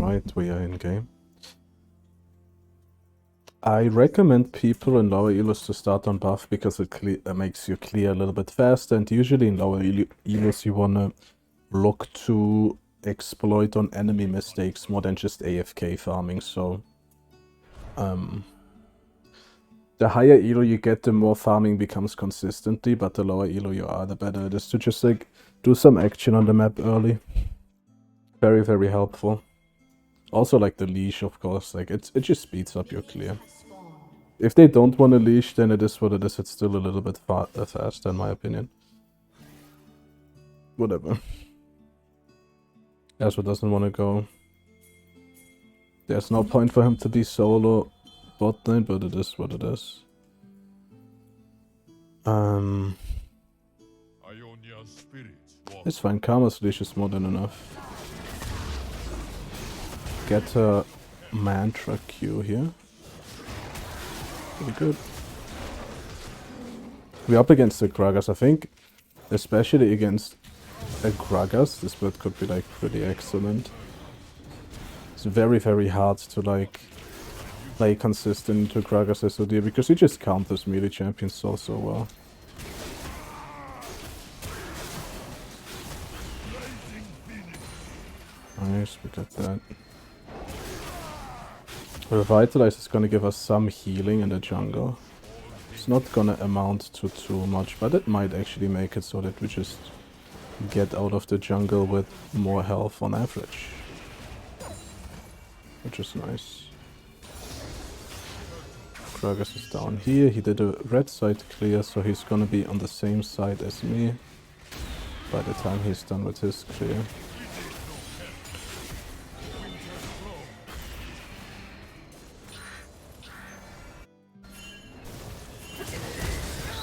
Alright, we are in game. I recommend people in lower elos to start on buff because it makes you clear a little bit faster, and usually in lower elos you wanna look to exploit on enemy mistakes more than just AFK farming, so the higher elo you get, the more farming becomes consistently, but the lower elo you are, the better it is to just like do some action on the map early. Very, very helpful. Also like the leash, of course, like it just speeds up your clear. If they don't want a leash, then it is what it is. It's still a little bit faster in my opinion. Whatever. Yasuo doesn't want to go. There's no point for him to be solo bot lane, but it is what it is. It's fine. Karma's leash is more than enough. Get a mantra Q here. Pretty good. We're up against the Gragas, I think. Especially against a Gragas, this build could be like pretty excellent. It's very, very hard to like play consistent into Gragas SOD because he just counters melee champions so well. Nice, we got that. Revitalize is gonna give us some healing in the jungle. It's not gonna amount to too much, but it might actually make it so that we just get out of the jungle with more health on average. Which is nice. Gragas is down here. He did a red side clear, so he's gonna be on the same side as me by the time he's done with his clear.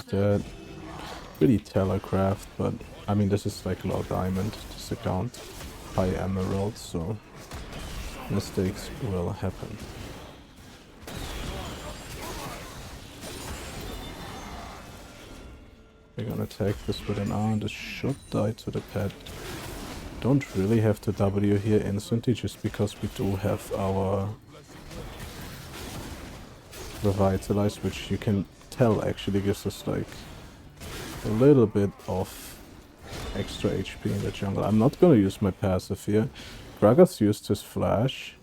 That really telegraphed, but I mean this is like low diamond, this account, high emerald, so mistakes will happen. We're gonna attack this with an R and this should die to the pet. Don't really have to W here instantly just because we do have our Revitalize, which you can tell actually gives us like a little bit of extra HP in the jungle. I'm not gonna use my passive here. Gragas used his flash.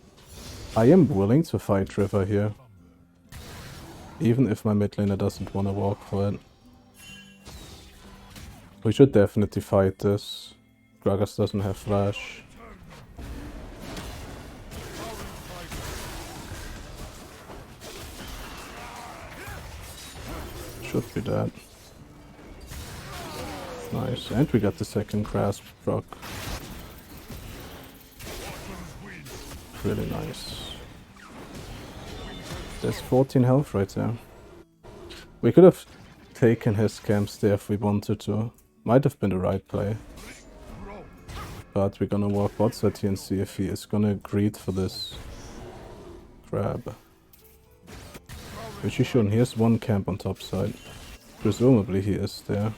I am willing to fight River here, even if my mid laner doesn't want to walk for it. We should definitely fight this. Gragas doesn't have flash. Should be dead. Nice, and we got the second grasp proc. Really nice. There's 14 health right there. We could have taken his camps there if we wanted to. Might have been the right play. But we're gonna walk bot side here and see if he is gonna greed for this grab. Which he shouldn't. He has one camp on top side. Presumably he is there.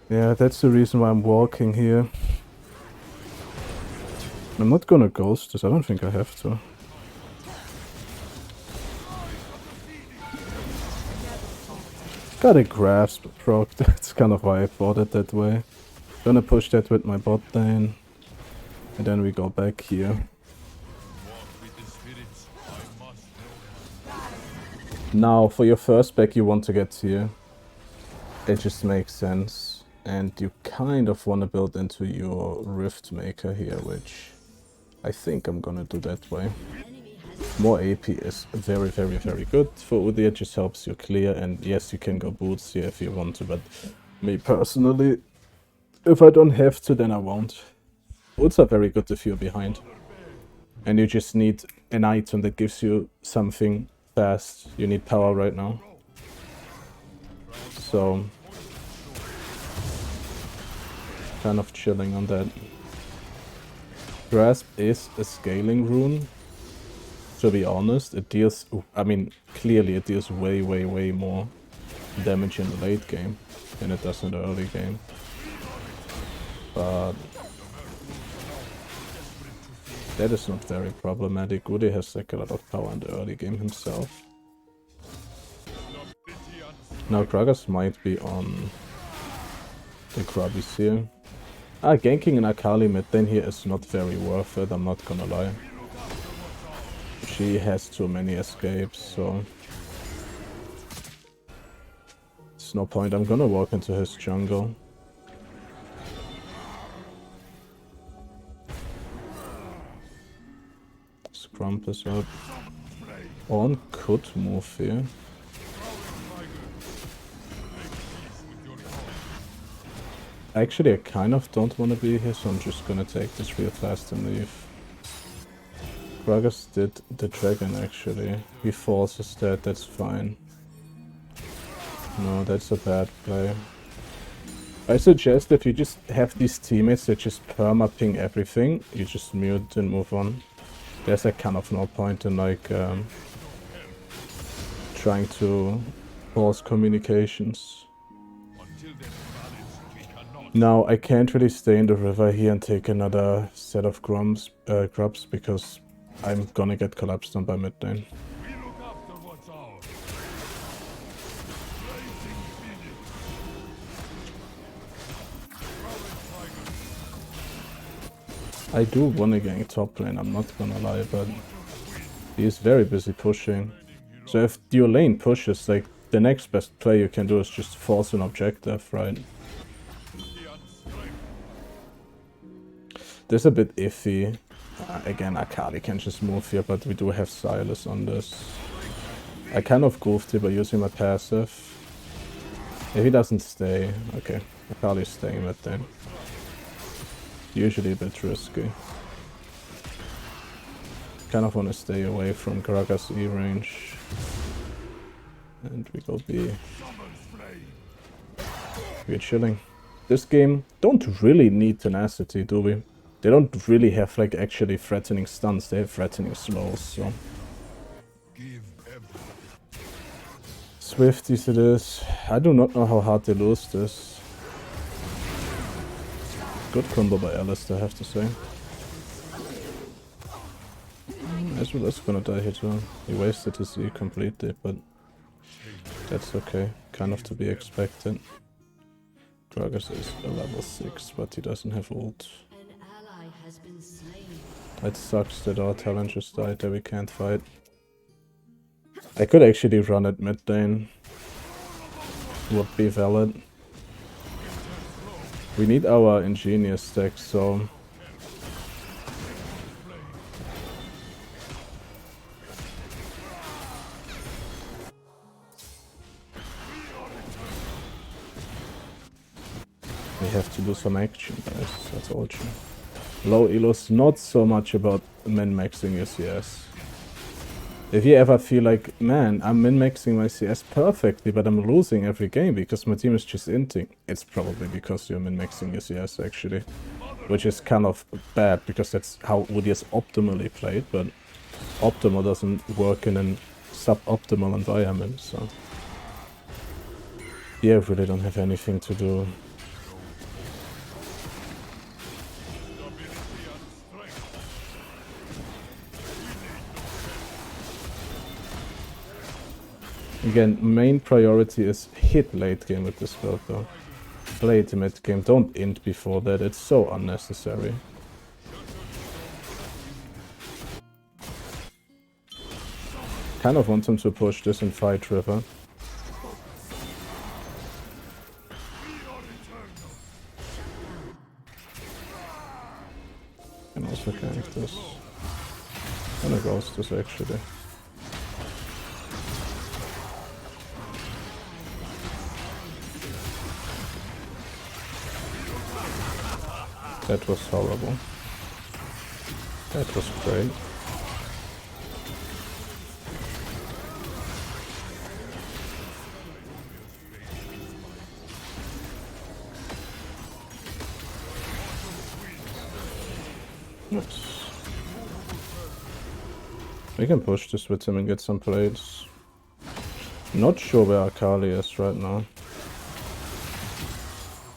Yeah, that's the reason why I'm walking here. I'm not gonna ghost this, I don't think I have to. Got a grasp proc, that's kind of why I bought it that way. Gonna push that with my bot lane. And then we go back here. Now, for your first back you want to get here. It just makes sense. And you kind of want to build into your Rift Maker here, which I think I'm gonna do that way. More AP is very, very, very good for UDYR. It just helps you clear, and yes, you can go boots here if you want to, but me personally, if I don't have to, then I won't. Boots are very good if you're behind. And you just need an item that gives you something fast. You need power right now. So, kind of chilling on that. Grasp is a scaling rune. To be honest, it deals, I mean, clearly it deals way, way, way more damage in the late game than it does in the early game. But that is not very problematic. UDYR has like a lot of power in the early game himself. Now Gragas might be on the Grubbies here. Ganking an Akali mid lane here is not very worth it, I'm not gonna lie. She has too many escapes, so it's no point. I'm gonna walk into his jungle. Scrump is up. On could move here. Actually, I kind of don't want to be here, so I'm just gonna take this real fast and leave. Gragas did the dragon actually. He forces that, that's fine. No, that's a bad play. I suggest if you just have these teammates that just perma-ping everything, you just mute and move on. There's a kind of no point in like trying to force communications. Now I can't really stay in the river here and take another set of grubs because I'm gonna get collapsed on by mid lane. I do want to gank top lane, I'm not gonna lie, but he is very busy pushing. So if your lane pushes, like the next best play you can do is just force an objective, right? This is a bit iffy. Again, Akali can just move here, but we do have Silas on this. I kind of goofed here by using my passive. If he doesn't stay, okay, Akali's staying with them. Usually a bit risky. Kind of want to stay away from Gragas E range. And we go B. We're chilling. This game don't really need tenacity, do we? They don't really have like actually threatening stuns, they have threatening slows, so. Swifties it is. I do not know how hard they lose this. Good combo by Alistair, I have to say. Ezreal's gonna die here too. He wasted his E completely, but that's okay. Kind of to be expected. Gragas is a level 6, but he doesn't have ult. It sucks that our talent just died that we can't fight. I could actually run at mid lane. Would be valid. We need our ingenious stack, so we have to do some action, guys. That's all. Low elo's not so much about min-maxing your CS. If you ever feel like, man, I'm min-maxing my CS perfectly, but I'm losing every game because my team is just inting, it's probably because you're min-maxing your CS actually. Which is kind of bad, because that's how UDYR is optimally played, but optimal doesn't work in a sub-optimal environment, so. Yeah, I really don't have anything to do. Again, main priority is hit late game with this build though. Play it mid game, don't int before that, it's so unnecessary. Kind of want him to push this and fight river. Can also gank this. I'm gonna ghost this actually. That was horrible. That was great. Oops. We can push this with him and get some plates. Not sure where Akali is right now.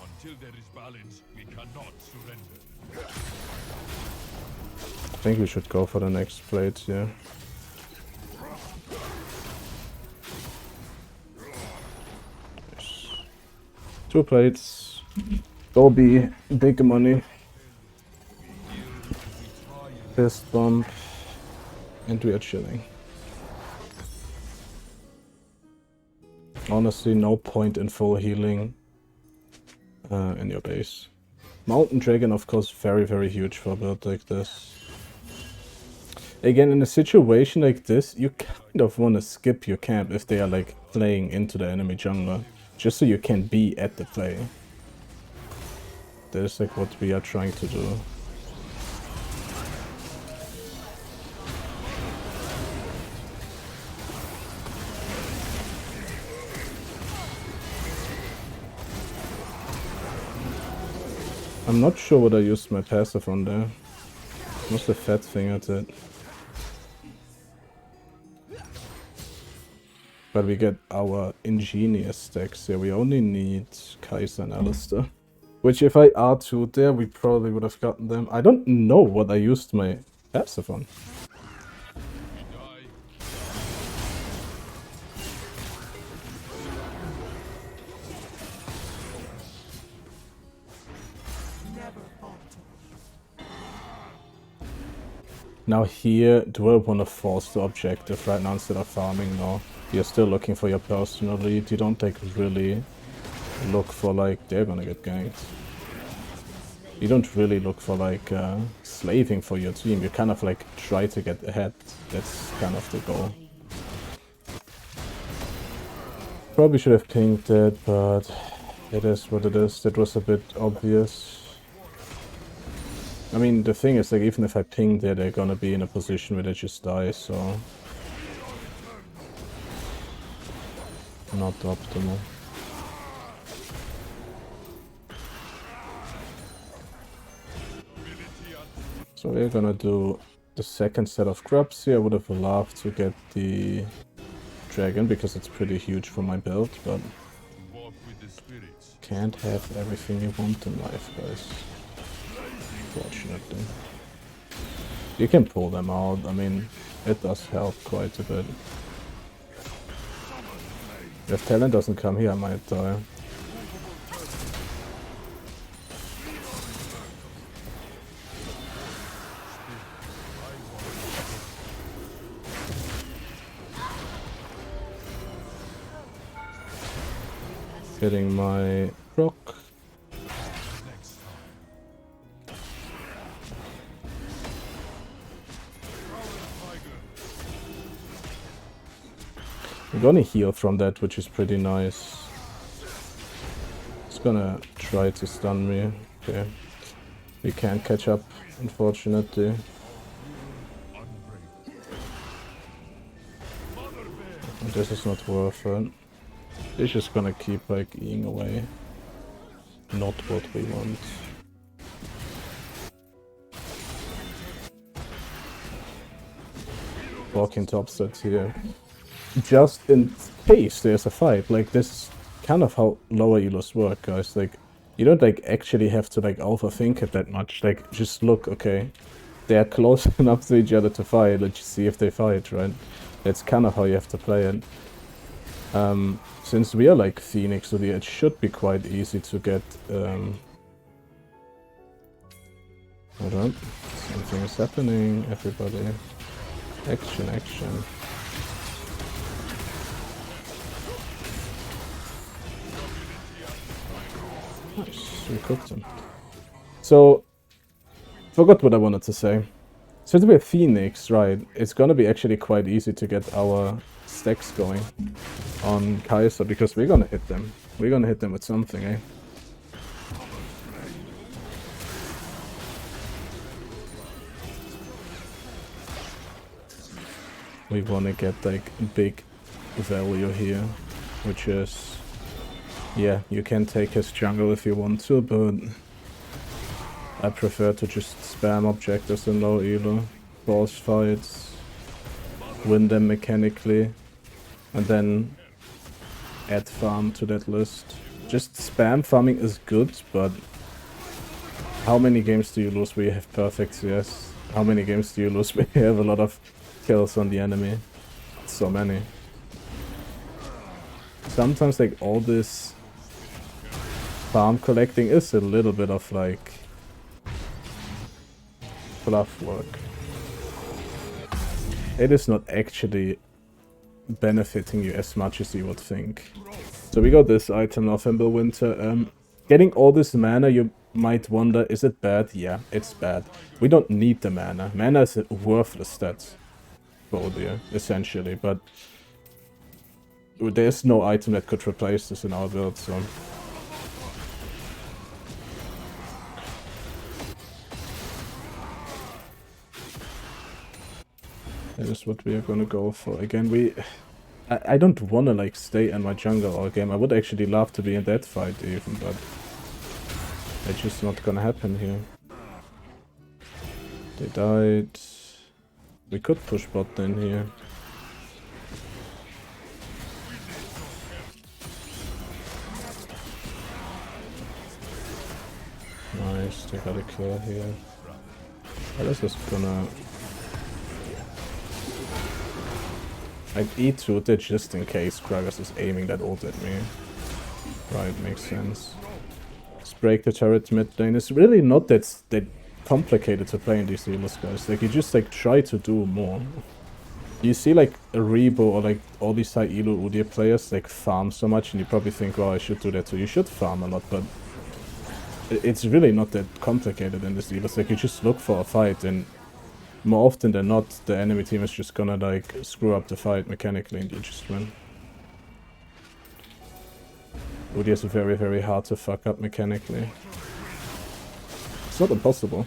Until there is balance, we cannot surrender. I think we should go for the next plate here. Yes. 2 plates. Go be big money. Fist bump. And we are chilling. Honestly, no point in full healing in your base. Mountain Dragon, of course, very, very huge for a build like this. Again, in a situation like this, you kind of want to skip your camp if they are like playing into the enemy jungler, just so you can be at the play. That is like what we are trying to do. I'm not sure what I used my passive on there. Must have fat fingered it. But we get our ingenious stacks here. We only need Kai'Sa and Alistar. Which if I R2'd there, we probably would have gotten them. I don't know what I used my passive on. Now here, do I want to force the objective right now instead of farming? No. You're still looking for your personal lead. You don't like really look for like, they're gonna get ganked. You don't really look for like slaving for your team. You kind of like try to get ahead. That's kind of the goal. Probably should have pinged it, but it is what it is. That was a bit obvious. I mean, the thing is, like, even if I ping there, they're gonna be in a position where they just die, so... Not optimal. So we're gonna do the second set of grubs here. I would have loved to get the dragon, because it's pretty huge for my build, but... Can't have everything you want in life, guys. Fortunately. You can pull them out, I mean, it does help quite a bit. If talent doesn't come here, I might die. Getting my proc. I'm gonna heal from that, which is pretty nice. It's gonna try to stun me. Okay. We can't catch up, unfortunately. This is not worth it. It's just gonna keep like eating away. Not what we want. Walking topside here. Just in case there's a fight, like this is kind of how lower elos work, guys. Like you don't like actually have to like overthink it that much. Like just look, okay, they're close enough to each other to fight. Let's just see if they fight, right? That's kind of how you have to play it. Since we are like Phoenix, so it should be quite easy to get. Hold on, something is happening, everybody. Action, action. Nice, we cooked him. So, forgot what I wanted to say. Since we're Phoenix, right, it's gonna be actually quite easy to get our stacks going on Kai'Sa, because we're gonna hit them. We're gonna hit them with something, eh? We wanna get like big value here, which is... Yeah, you can take his jungle if you want to, but I prefer to just spam objectives in low elo, force fights, win them mechanically, and then add farm to that list. Just spam farming is good, but how many games do you lose where you have perfect CS? How many games do you lose where you have a lot of kills on the enemy? So many. Sometimes like all this farm collecting is a little bit of like fluff work. It is not actually benefiting you as much as you would think. So we got this item now, Fimbulwinter. Getting all this mana, you might wonder, is it bad? Yeah, it's bad. We don't need the mana. Mana is a worthless stat for UDYR, essentially, but there's no item that could replace this in our build, so... that is what we are gonna go for. Again, I don't wanna like stay in my jungle all game. I would actually love to be in that fight even, but it's just not gonna happen here. They died. We could push bot then here. Nice, they got a kill here. This is gonna... I'd E2 it just in case Gragas is aiming that ult at me. Right, makes sense. Let's break the turret mid lane. It's really not that complicated to play in these healers, guys. Like, you just like try to do more. You see like a Rebo or like all these high elo UDYR players like farm so much and you probably think, well, I should do that too. You should farm a lot, but it's really not that complicated in this healers. Like, you just look for a fight, and more often than not, the enemy team is just gonna like screw up the fight mechanically and you just win. UDYR is very, very hard to fuck up mechanically. It's not impossible.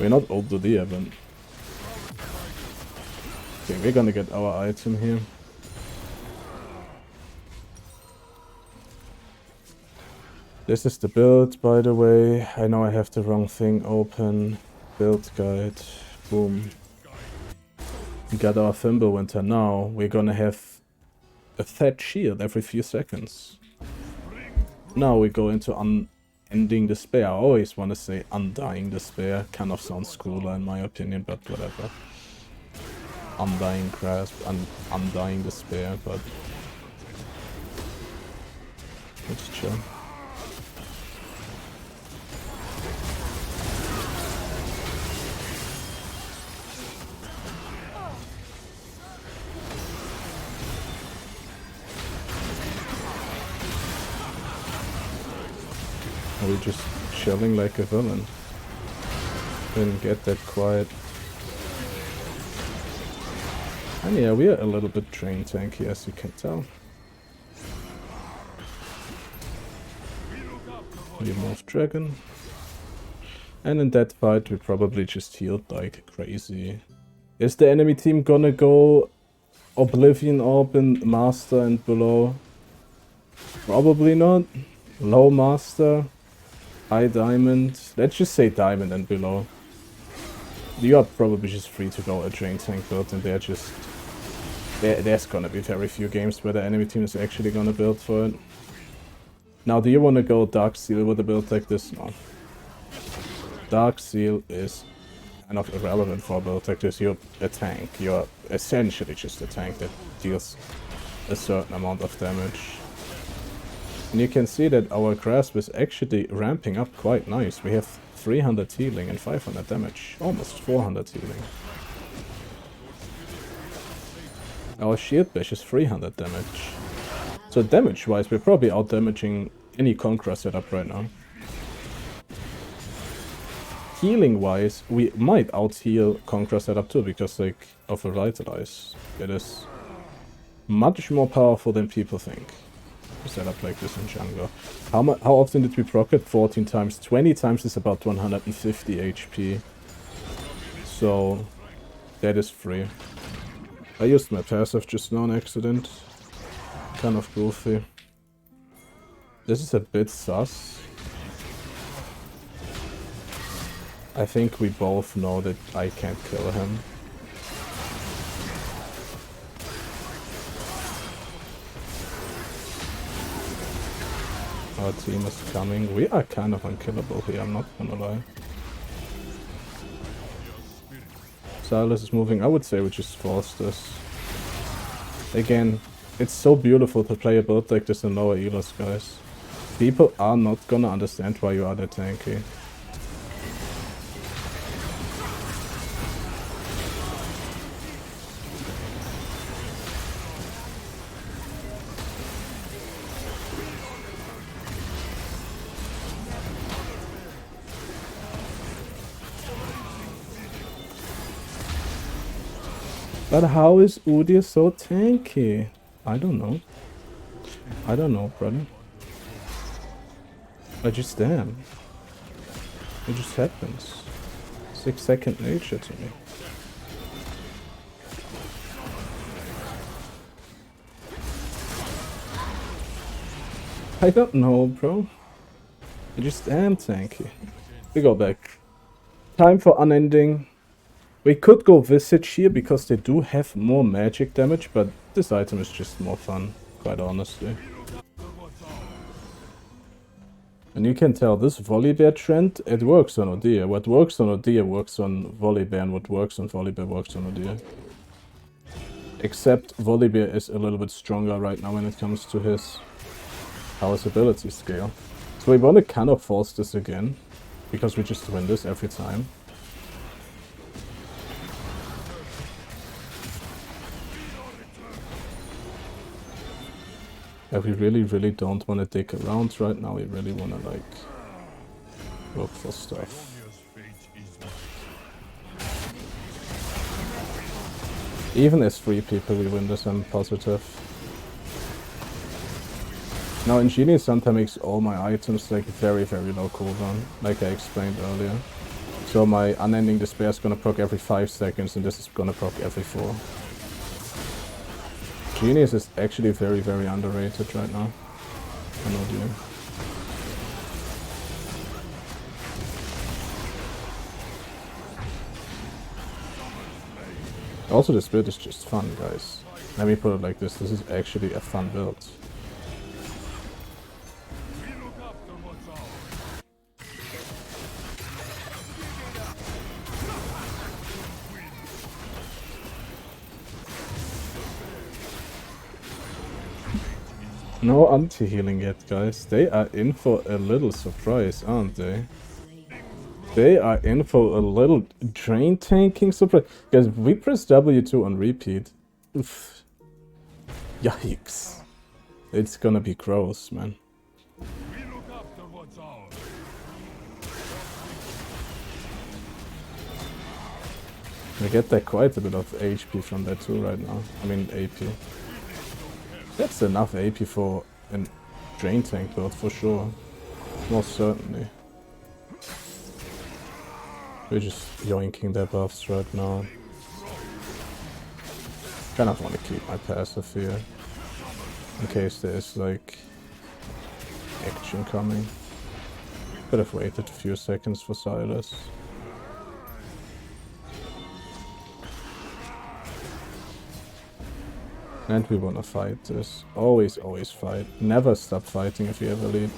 We're not old UDYR, but... okay, we're gonna get our item here. This is the build, by the way. I know I have the wrong thing open. Build guide. Boom. We got our Fimbulwinter now. We're gonna have a fat shield every few seconds. Now we go into Unending Despair. I always want to say Undying Despair. Kind of sounds cooler in my opinion, but whatever. Undying Grasp, Undying Despair, but... let's chill. Are we just chilling like a villain? Didn't get that quiet. And yeah, we are a little bit drain tanky, as you can tell. We move dragon. And in that fight we probably just healed like crazy. Is the enemy team gonna go Oblivion Orb in Master and below? Probably not. Low Master. High Diamond. Let's just say Diamond and below. You are probably just free to go a drain tank build, and they're just... there's gonna be very few games where the enemy team is actually gonna build for it. Now, do you want to go Dark Seal with a build like this? No. Dark Seal is kind of irrelevant for a build like this. You're a tank. You're essentially just a tank that deals a certain amount of damage. And you can see that our grasp is actually ramping up quite nice. We have 300 healing and 500 damage. Almost 400 healing. Our shield bash is 300 damage. So damage-wise, we're probably out-damaging any Conqueror setup right now. Healing-wise, we might out-heal Conqueror setup too, because like of Revitalize. It is much more powerful than people think. Set up like this in jungle. How often did we proc it? 14 times. 20 times is about 150 HP. So that is free. I used my passive just now on accident. Kind of goofy. This is a bit sus. I think we both know that I can't kill him. Our team is coming. We are kind of unkillable here, I'm not gonna lie. Silas is moving. I would say we just force this. Again, it's so beautiful to play a build like this in lower elos, guys. People are not gonna understand why you are that tanky. But how is UDYR so tanky? I don't know. I don't know, brother. I just am. It just happens. 6-second nature to me. I don't know, bro. I just am tanky. We go back. Time for unending. We could go Visage here because they do have more magic damage, but this item is just more fun, quite honestly. And you can tell this VOLIBEAR trend, it works on UDYR. What works on UDYR works on VOLIBEAR, and what works on VOLIBEAR works on UDYR. Except VOLIBEAR is a little bit stronger right now when it comes to how his ability scale. So we want to kind of force this again, because we just win this every time. Yeah, we really don't want to dig around right now. We really want to, like, look for stuff. Even as 3 people, we win this, I'm positive. Now, Ingenious Santa makes all my items, like, very low cooldown, like I explained earlier. So my Unending Despair is gonna proc every 5 seconds, and this is gonna proc every 4. Genius is actually very underrated right now. I know you. Also, this build is just fun, guys. Let me put it like this. This is actually a fun build. No anti-healing yet, guys. They are in for a little surprise, aren't they? They are in for a little drain tanking surprise. Guys, we press W2 on repeat. Oof. Yikes. It's gonna be gross, man. We get that quite a bit of HP from that too right now. I mean AP. That's enough AP for a drain tank build for sure. Most certainly. We're just yoinking their buffs right now. Kind of want to keep my passive here. In case there's like action coming. Could have waited a few seconds for Silas. And we wanna fight this. Always fight. Never stop fighting if you ever lead.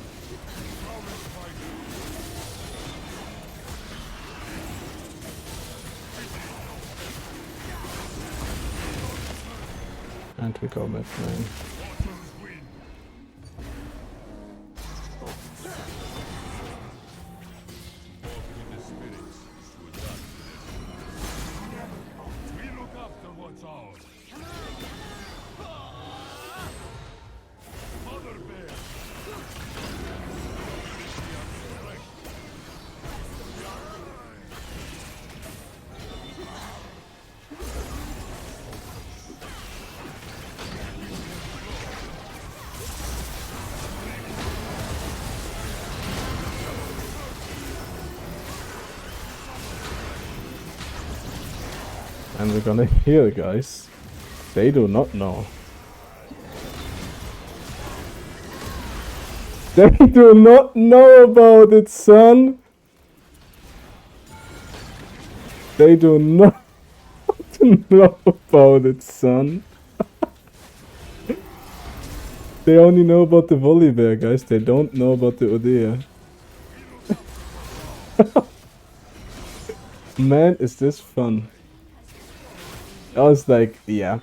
And we go mid lane. And we're gonna heal, guys. They do not know. They do not know about it, son. They do not know about it, son. They only know about the VOLIBEAR, guys. They don't know about the UDYR. Man, is this fun. I was like, yeah,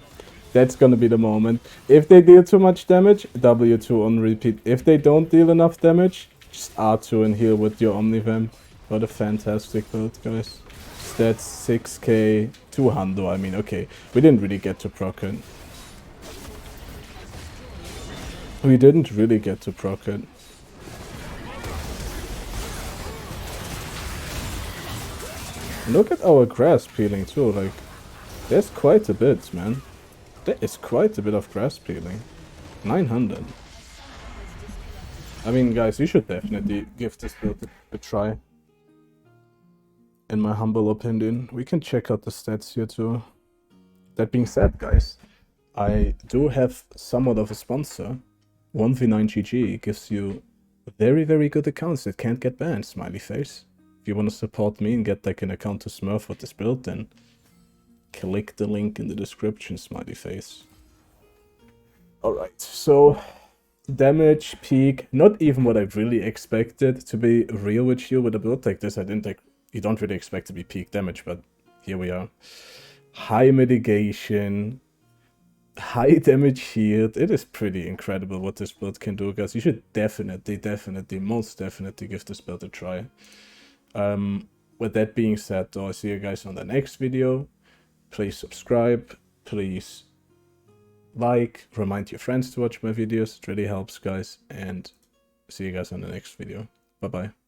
that's gonna be the moment. If they deal too much damage, W2 on repeat. If they don't deal enough damage, just R2 and heal with your Omnivamp. What a fantastic build, guys. Stats 6k, 200. I mean, okay, we didn't really get to proc it. We didn't really get to proc it. Look at our grass peeling too, like, there's quite a bit, man. There is quite a bit of grass peeling. 900. I mean, guys, you should definitely give this build a try. In my humble opinion. We can check out the stats here too. That being said, guys, I do have somewhat of a sponsor. 1v9GG gives you very, very good accounts that can't get banned, smiley face. If you want to support me and get like an account to SMURF with this build, then click the link in the description, smiley face. Alright, so damage peak, not even what I really expected, to be real with you. With a build like this, I didn't like, you don't really expect to be peak damage, but here we are. High mitigation, high damage shield. It is pretty incredible what this build can do, guys. You should definitely, most definitely give this build a try. With that being said, though, I'll see you guys on the next video. Please subscribe, please like, remind your friends to watch my videos. It really helps, guys, and see you guys on the next video. Bye bye.